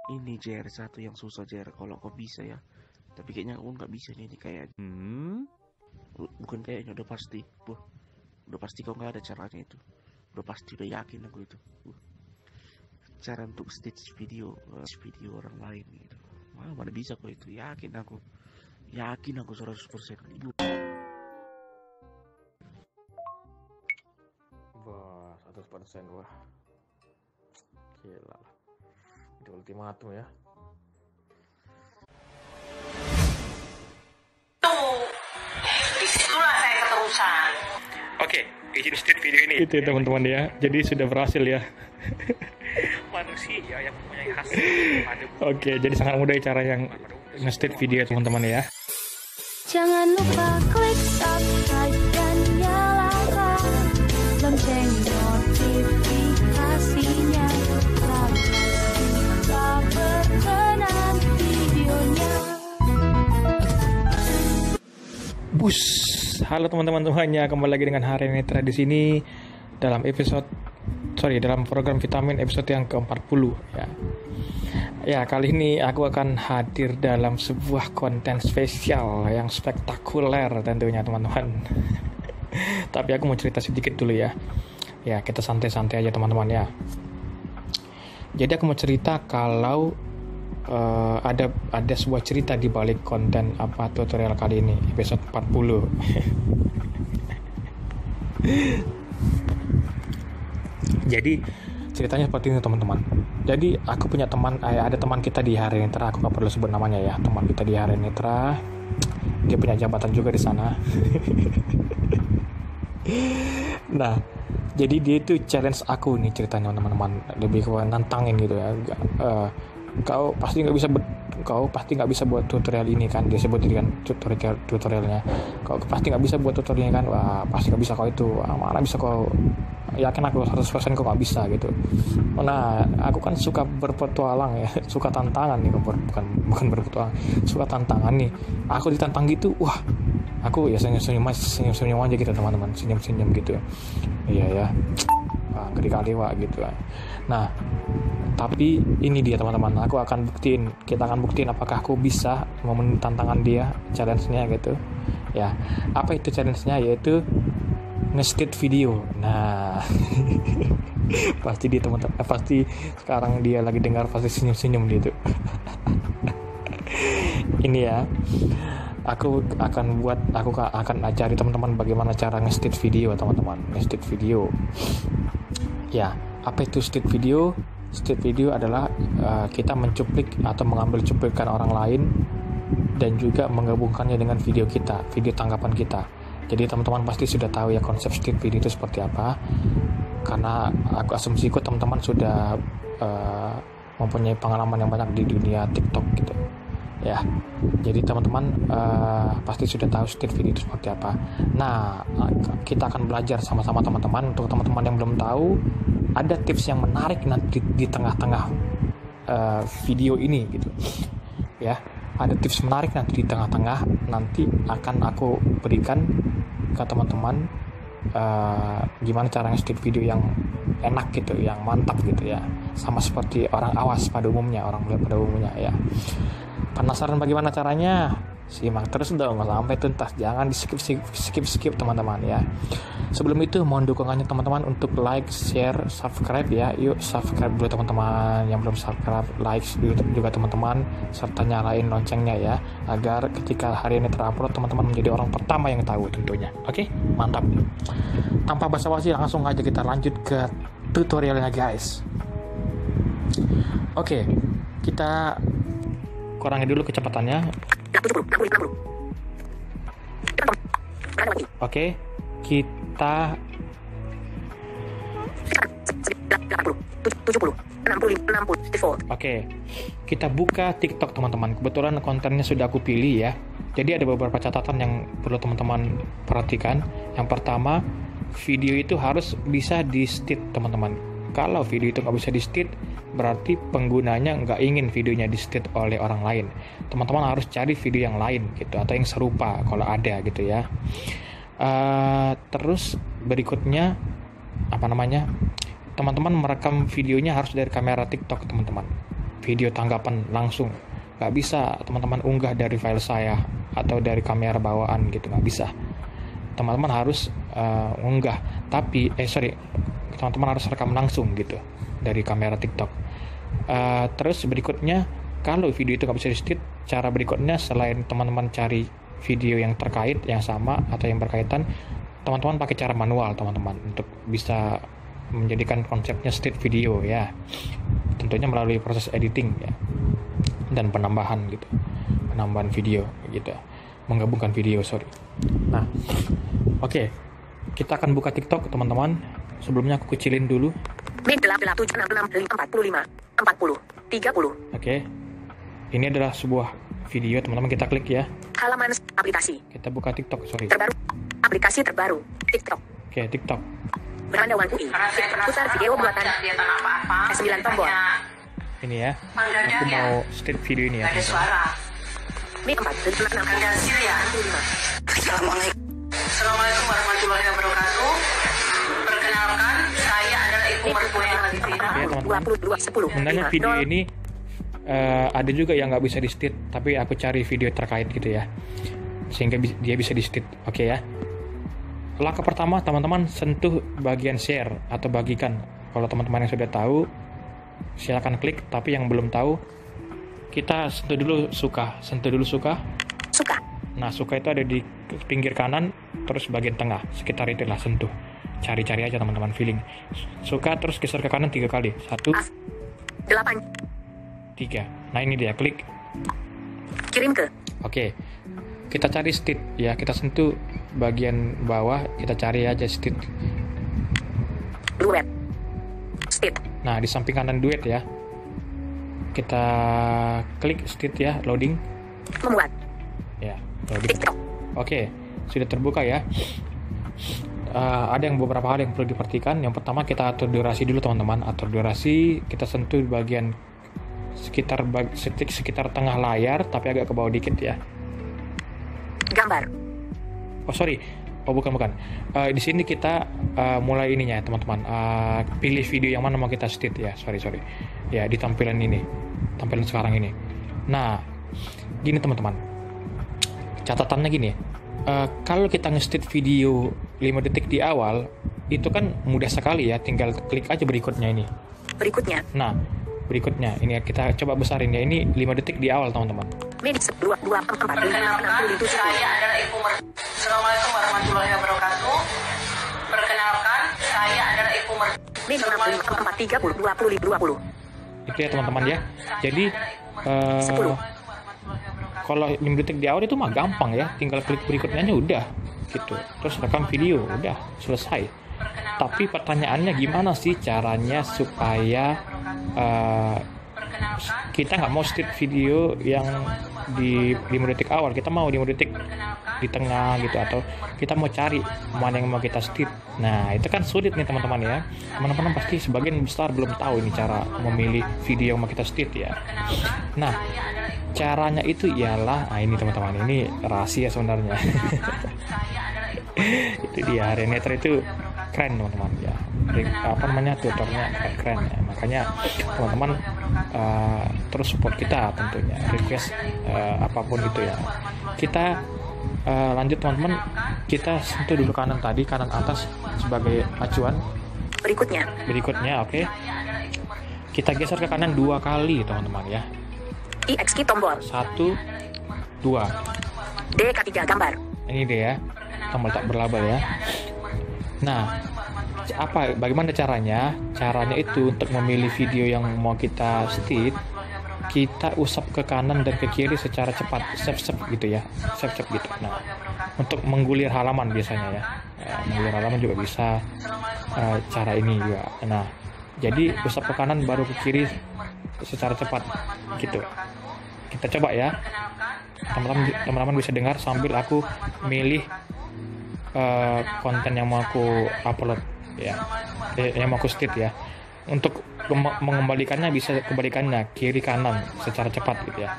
Ini JR1 yang susah JR, kalau kau bisa ya. Tapi kayaknya aku nggak bisa nih, ini kayak bukan kayaknya, udah pasti. Udah pasti kau nggak ada caranya itu. Udah pasti, udah yakin aku itu. Cara untuk stitch video orang lain gitu. Mana bisa kau itu, yakin aku 100%. Wah, 100%. Wah, gila lah. Itu ultimatum ya. Disitulah saya keterusan. Oke, izin start video ini. Itu ya teman-teman ya. Jadi sudah berhasil ya. Manusia yang mempunyai hasil. Oke, jadi sangat mudah cara yang nge-start video teman-teman ya. Jangan lupa klik subscribe dan nyalakan lonceng notifikasinya agar tidak berkenan videonya. Bus, halo teman-teman semuanya, kembali lagi dengan Hari Netra di sini dalam program vitamin episode yang ke-40 ya. Ya, kali ini aku akan hadir dalam sebuah konten spesial yang spektakuler tentunya teman-teman. Tapi aku mau cerita sedikit dulu ya. Ya, kita santai-santai aja teman-teman ya. Jadi aku mau cerita kalau ada sebuah cerita di balik konten tutorial kali ini, episode 40. Jadi ceritanya seperti ini teman-teman. Jadi aku punya ada teman kita di Hari Netra, aku gak perlu sebut namanya ya. Teman kita di Hari Netra, dia punya jabatan juga di sana. Nah, jadi dia itu challenge aku nih ceritanya teman-teman, lebih ke nantangin gitu ya. Kau pasti nggak bisa buat tutorial ini kan, dia sebut kan tutorialnya. Kau pasti nggak bisa buat tutorialnya kan, wah pasti nggak bisa kau itu. Mana bisa kau, yakin aku 100% kau nggak bisa gitu. Nah, aku kan suka berpetualang ya, suka tantangan nih, bukan berpetualang, suka tantangan nih. Aku ditantang gitu, wah aku ya senyum aja gitu teman-teman, senyum gitu. Iya ya, ngeri kali wah gitu. Nah, tapi ini dia teman-teman, kita akan buktiin apakah aku bisa memenuhi tantangan dia, challenge-nya gitu ya. Apa itu challenge-nya? Yaitu nge-stitch video. Nah, pasti dia teman-teman, pasti sekarang dia lagi dengar, pasti senyum gitu. Ini ya, aku akan ajari teman-teman bagaimana cara nge-stitch video teman-teman. Nge-stitch video ya. Apa itu stitch video? Stitch video adalah kita mencuplik atau mengambil cuplikan orang lain dan juga menggabungkannya dengan video kita, video tanggapan kita. Jadi teman-teman pasti sudah tahu ya konsep stitch video itu seperti apa, karena aku asumsiku teman-teman sudah mempunyai pengalaman yang banyak di dunia TikTok gitu ya. Jadi teman-teman pasti sudah tahu stitch video itu seperti apa. Nah, kita akan belajar sama-sama teman-teman. Untuk teman-teman yang belum tahu, ada tips yang menarik nanti di tengah-tengah video ini gitu ya. Ada tips menarik nanti di tengah-tengah, nanti akan aku berikan ke teman-teman gimana cara nge-stitch video yang enak gitu, yang mantap gitu ya, sama seperti orang pada umumnya ya. Penasaran bagaimana caranya? Simak terus dong sampai tuntas, jangan di skip teman-teman ya. Sebelum itu mohon dukungannya teman-teman untuk like, share, subscribe ya. Yuk subscribe dulu teman-teman yang belum subscribe, like juga teman-teman, serta nyalain loncengnya ya, agar ketika hari ini terupload teman-teman menjadi orang pertama yang tahu tentunya. Oke, mantap. Tanpa basa-basi langsung aja kita lanjut ke tutorialnya guys. Oke, kita kurangi dulu kecepatannya. Oke, kita kita buka TikTok teman-teman. Kebetulan kontennya sudah aku pilih ya. Jadi ada beberapa catatan yang perlu teman-teman perhatikan. Yang pertama, video itu harus bisa di-stitch teman-teman. Kalau video itu nggak bisa di-stitch, berarti penggunanya nggak ingin videonya di-stitch oleh orang lain. Teman-teman harus cari video yang lain gitu, atau yang serupa kalau ada gitu ya. Terus berikutnya teman-teman merekam videonya harus dari kamera TikTok teman-teman. video tanggapan langsung. Nggak bisa teman-teman unggah dari file saya atau dari kamera bawaan gitu, nggak bisa. Teman-teman harus unggah, teman-teman harus rekam langsung gitu dari kamera TikTok. Terus berikutnya, kalau video itu nggak bisa di-stit, cara berikutnya selain teman-teman cari video yang terkait, yang sama atau yang berkaitan, teman-teman pakai cara manual teman-teman untuk bisa menjadikan konsepnya stit video ya. Tentunya melalui proses editing ya, dan penambahan video gitu, menggabungkan video, Nah, oke. Kita akan buka TikTok teman-teman. Sebelumnya aku kecilin dulu. Oke. Ini adalah sebuah video teman-teman, kita klik ya. Halaman aplikasi. Kita buka TikTok, Terbaru. Aplikasi terbaru. TikTok. Oke, TikTok. Beranda UI. Putar video buatan. S9 tombol. Ini ya. Aku mau stit video ini ya. Mic 4. Assalamualaikum warahmatullahi wabarakatuh. Perkenalkan, saya adalah ibu mertua yang lagi viral. Ya, teman-teman. 22 10. Sebenarnya video ini ada juga yang nggak bisa di stit, tapi aku cari video terkait gitu ya, sehingga dia bisa di stit. Oke ya. Langkah pertama, teman-teman sentuh bagian share atau bagikan. Kalau teman-teman yang sudah tahu, silakan klik. Tapi yang belum tahu, kita sentuh dulu suka. Suka. Nah, suka itu ada di pinggir kanan, terus bagian tengah, sekitar itulah sentuh. Cari-cari aja teman-teman, feeling. Suka, terus geser ke kanan 3 kali. 1, 8, 3. Nah, ini dia, klik. kirim ke. Oke. Kita cari stit ya, kita sentuh bagian bawah, kita cari aja stit. Duet. Stit. Nah, di samping kanan duet ya. Kita klik stit ya, loading. Membuat. Ya, loading. TikTok. Oke, sudah terbuka ya. Ada beberapa hal yang perlu diperhatikan. Yang pertama, kita atur durasi dulu teman-teman. Atur durasi, kita sentuh bagian sekitar tengah layar, tapi agak ke bawah dikit ya. Gambar. Bukan. Di sini kita mulai ininya teman-teman. Pilih video yang mana mau kita stit ya. Sorry. Ya, di tampilan sekarang ini. Nah, gini teman-teman. Catatannya gini. Kalau kita nge-stit video 5 detik di awal, itu kan mudah sekali ya. Tinggal klik aja berikutnya ini. Nah, berikutnya ini kita coba besarin ya. Ini 5 detik di awal teman-teman. Perkenalkan, saya adalah ibu mertua. Assalamualaikum warahmatullahi wabarakatuh. Perkenalkan, saya adalah ibu mertua. 20. Itu ya teman-teman ya. Jadi 10. Kalau 5 detik di awal itu mah gampang ya, tinggal klik berikutnya aja udah gitu. Terus rekam video, udah selesai. Tapi pertanyaannya gimana sih caranya supaya kita nggak mau stit video yang di 5 detik awal, kita mau 5 detik di tengah gitu, atau kita mau cari mana yang mau kita stit. Nah, itu kan sulit nih teman-teman ya. Teman-teman pasti sebagian besar belum tahu ini cara memilih video yang mau kita stit ya. Nah, caranya itu ialah, ini teman-teman, ini rahasia sebenarnya. Itu dia, Reneter itu keren teman-teman ya. Tutornya keren ya. Makanya teman-teman terus support kita tentunya, request apapun itu ya. Kita lanjut teman-teman, kita sentuh dulu kanan atas sebagai acuan. Berikutnya, oke. Kita geser ke kanan 2 kali teman-teman ya. IXQ tombol. 1, 2. DK3 gambar. Ini dia ya, tombol tak berlabel ya. Nah, bagaimana caranya? Caranya itu untuk memilih video yang mau kita stit, kita usap ke kanan dan ke kiri secara cepat, sep gitu ya, sep gitu. Nah, untuk menggulir halaman biasanya ya, menggulir halaman juga bisa cara ini juga. Nah, jadi usap ke kanan baru ke kiri secara cepat gitu. Kita coba ya, teman-teman bisa dengar sambil aku milih konten yang mau aku upload ya, yang mau aku stit ya. Untuk mengembalikannya bisa kebalikannya, kiri kanan secara cepat gitu ya.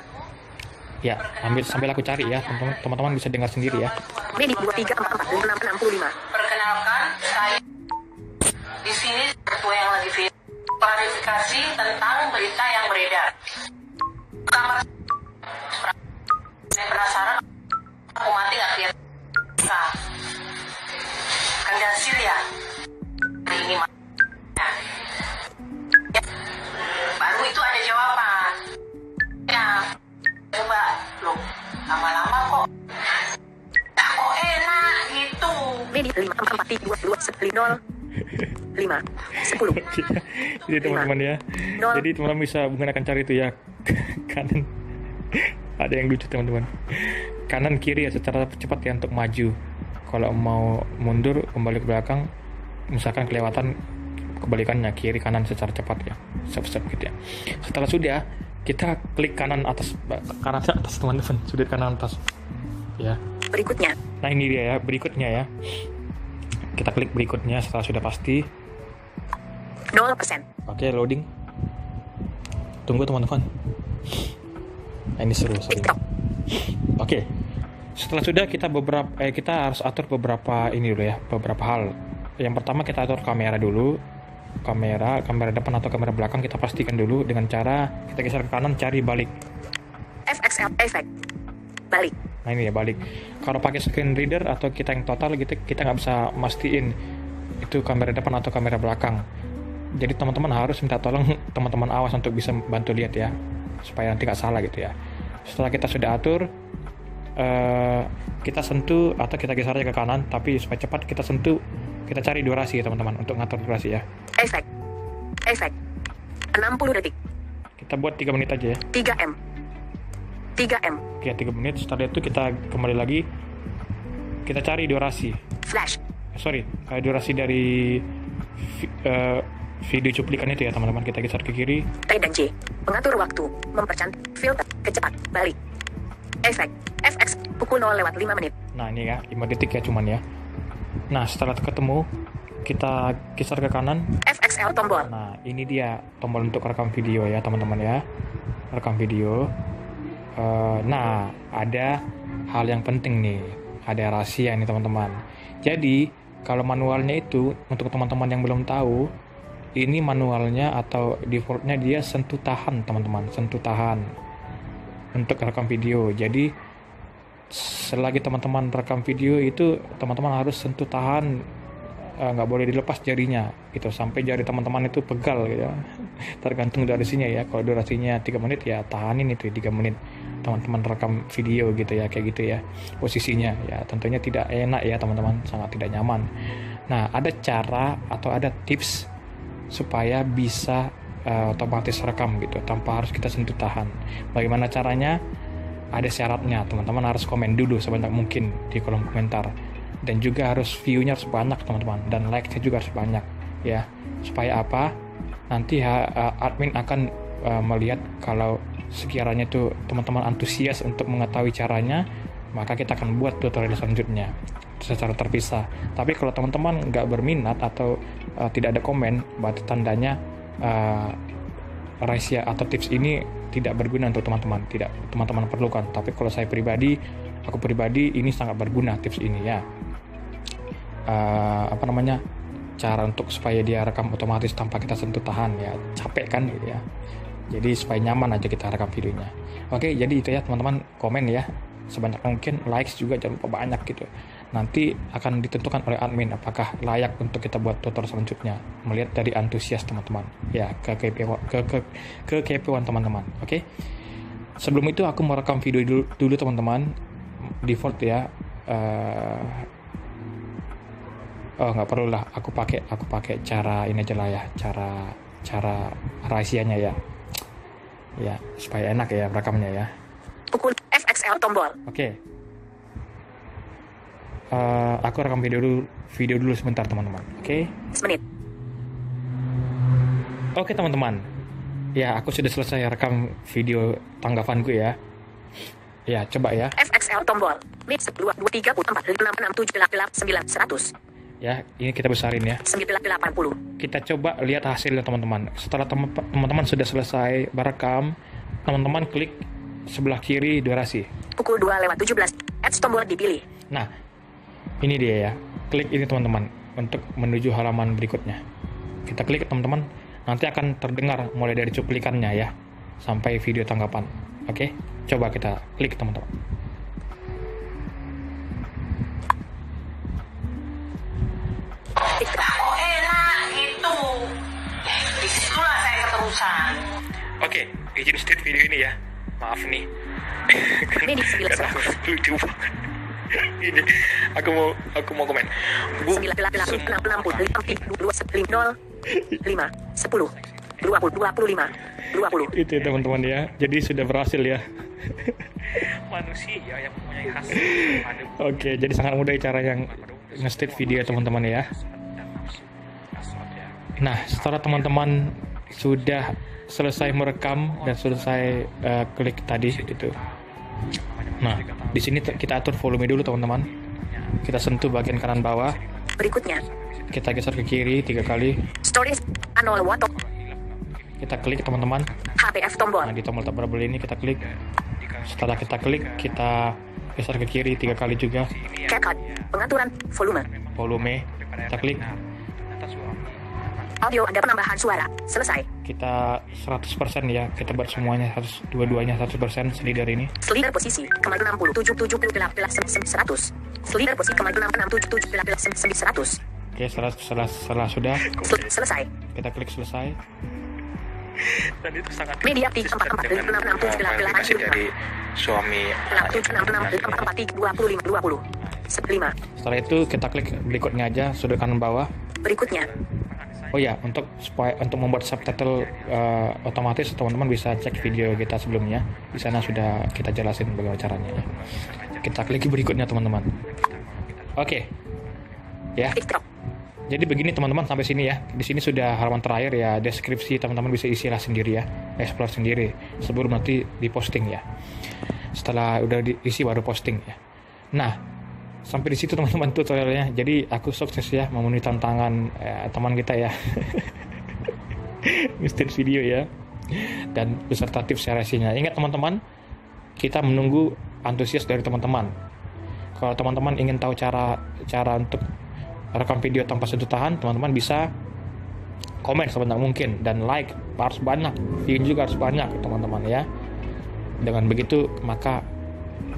Ya, sambil aku cari ya, teman-teman bisa dengar sendiri ya. Medik 234465. Perkenalkan, saya di sini mertua yang lagi klarifikasi tentang berita yang beredar. penasaran aku mati nggak kelihatan. Kan hasil ya. Hari ini ya. Baru itu ada jawaban. Ya, coba loh. Lama-lama kok enak gitu. Medi 5432210 5 10. Jadi teman-teman ya. Nol. Jadi teman-teman bisa menggunakan cara itu ya. Kanan. Ada yang lucu teman-teman. Kanan kiri ya secara cepat ya untuk maju. Kalau mau mundur kembali ke belakang, misalkan kelewatan, kebalikannya kiri kanan secara cepat ya. Step-step gitu ya. Setelah sudah, kita klik kanan atas teman-teman, sudut kanan atas. Ya. Berikutnya. Nah ini dia ya, berikutnya ya. Kita klik berikutnya setelah sudah pasti. 0%. Oke, loading. Tunggu teman-teman. Nah, ini seru. Oke. Setelah sudah kita harus atur beberapa ini dulu ya, beberapa hal. Yang pertama kita atur kamera dulu. Kamera depan atau kamera belakang kita pastikan dulu dengan cara kita geser ke kanan, cari balik. FXL effect. Balik. Nah ini ya balik. Kalau pakai screen reader atau kita yang total gitu, kita nggak bisa mastiin itu kamera depan atau kamera belakang. Jadi teman-teman harus minta tolong teman-teman awas untuk bisa bantu lihat ya, supaya nanti nggak salah gitu ya. Setelah kita sudah atur, kita sentuh atau kita geser aja ke kanan, tapi supaya cepat kita sentuh, kita cari durasi ya teman-teman untuk ngatur durasi ya. Efek 60 detik. Kita buat 3 menit aja ya. 3M. Oke, 3 menit. Setelah itu kita kembali lagi, kita cari durasi. Flash. Durasi dari video cuplikan itu ya teman-teman. Kita geser ke kiri. T dan J. Mengatur waktu. Mempercantik. Filter. Kecepat. Balik. Efek. FX. Pukul 0:05 menit. Nah ini ya, 5 detik ya cuman ya. Nah setelah ketemu, kita geser ke kanan. FXL tombol. Nah ini dia tombol untuk rekam video ya teman-teman ya. Rekam video. Nah ada hal yang penting nih. Ada rahasia nih teman-teman. Jadi kalau manualnya itu, untuk teman-teman yang belum tahu, ini manualnya atau defaultnya dia sentuh tahan teman-teman, sentuh tahan untuk rekam video. Jadi selagi teman-teman rekam video itu teman-teman harus sentuh tahan, nggak boleh dilepas jarinya gitu sampai jari teman-teman itu pegal gitu. Tergantung durasinya ya. Kalau durasinya 3 menit ya tahanin itu 3 menit teman-teman rekam video gitu ya, kayak gitu ya posisinya ya. Tentunya tidak enak ya teman-teman, sangat tidak nyaman. Nah ada cara atau ada tips supaya bisa otomatis rekam gitu tanpa harus kita sentuh tahan. Bagaimana caranya? Ada syaratnya, teman-teman harus komen dulu sebanyak mungkin di kolom komentar, dan juga harus view-nya harus banyak teman-teman, dan like-nya juga harus banyak ya. Supaya apa? Nanti admin akan melihat kalau sekiranya tuh teman-teman antusias untuk mengetahui caranya, maka kita akan buat tutorial selanjutnya secara terpisah. Tapi kalau teman-teman nggak berminat atau tidak ada komen, berarti tandanya rahasia atau tips ini tidak berguna untuk teman-teman, tidak teman-teman perlukan. Tapi kalau aku pribadi ini sangat berguna tips ini ya. Cara untuk supaya dia rekam otomatis tanpa kita sentuh tahan ya, capek kan gitu ya. Jadi supaya nyaman aja kita rekam videonya. Oke, jadi itu ya teman-teman, komen ya sebanyak mungkin, likes juga jangan lupa banyak gitu. Nanti akan ditentukan oleh admin apakah layak untuk kita buat tutorial selanjutnya, melihat dari antusias teman-teman ya, kekepoan teman-teman. Oke. Sebelum itu aku mau rekam video dulu teman-teman, default ya. Nggak perlu lah, aku pakai cara ini aja lah ya, cara rahasianya ya supaya enak ya rekamnya ya. Pukul FXL tombol. Oke. Aku rekam video dulu sebentar teman-teman. Oke. Semenit. Oke teman-teman. Ya, aku sudah selesai rekam video tanggapanku ya. Ya, coba ya. FXL tombol. Mix 2 2 3 4 5 6 7 8 9 100. Ya, ini kita besarin ya. 980. Kita coba lihat hasilnya teman-teman. Setelah teman-teman sudah selesai merekam, teman-teman klik sebelah kiri durasi. Pukul 2:17. Ads tombol dipilih. Nah, ini dia ya. Klik ini teman-teman untuk menuju halaman berikutnya. Kita klik teman-teman, nanti akan terdengar mulai dari cuplikannya ya sampai video tanggapan. Oke, coba kita klik teman-teman. keputusan. Oke, izin state video ini ya. Maaf nih. Medi 9 Karena lucu banget. Ini aku mau komen. Bu, 9 8 6 60 2 10 0 5 10 20 25 20. itu teman-teman ya. Jadi sudah berhasil ya. Manusia yang mempunyai hasil. Oke, jadi sangat mudah cara yang nge-state video teman-teman ya. Nah, setelah teman-teman sudah selesai merekam dan selesai klik tadi itu. Nah, di sini kita atur volume dulu teman-teman. Kita sentuh bagian kanan bawah. Berikutnya, Kita geser ke kiri 3 kali. stories Anol Watok Kita klik teman-teman. HPF tombol. Nah, di tombol tab bubble ini kita klik. Setelah kita klik, kita geser ke kiri 3 kali juga. CapCut pengaturan volume. Volume kita klik. Audio ada penambahan suara. Selesai. Kita 100% ya. Kita buat semuanya harus dua-duanya 100% slider ini. Slider posisi kemaju 60 7 100. Slider posisi kemaju 6 7 100. Oke, setelah sudah Selesai. kita klik selesai. Dan itu sangat Media tik 4 4 6 6 7 8 8 dari suami 6 7 6 6 4 4 25 20 5. Setelah itu kita klik berikutnya aja sudut kanan bawah. Berikutnya, Oh ya, untuk membuat subtitle otomatis teman-teman bisa cek video kita sebelumnya. Di sana sudah kita jelasin bagaimana caranya. Kita klik berikutnya teman-teman. Oke. Ya. TikTok. Jadi begini teman-teman sampai sini ya. Di sini sudah halaman terakhir ya, deskripsi teman-teman bisa isilah sendiri ya, explore sendiri sebelum nanti diposting ya. Setelah udah diisi baru posting ya. Nah, sampai di situ teman-teman tutorialnya. Jadi aku sukses ya memenuhi tantangan teman kita ya. Nge-state video ya. Dan beserta tips sharing-nya. Ingat teman-teman, kita menunggu antusias dari teman-teman. Kalau teman-teman ingin tahu cara untuk rekam video tanpa sentuh tahan, teman-teman bisa komen sebanyak mungkin dan like harus banyak, view juga harus banyak teman-teman ya. Dengan begitu maka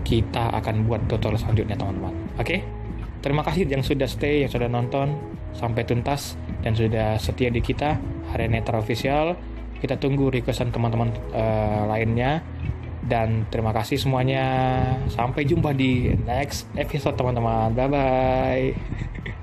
kita akan buat tutorial selanjutnya teman-teman. Oke? Terima kasih yang sudah stay, yang sudah nonton sampai tuntas dan sudah setia di kita Harian Netra Official. Kita tunggu requestan teman-teman lainnya. Dan terima kasih semuanya. Sampai jumpa di next episode teman-teman. Bye-bye.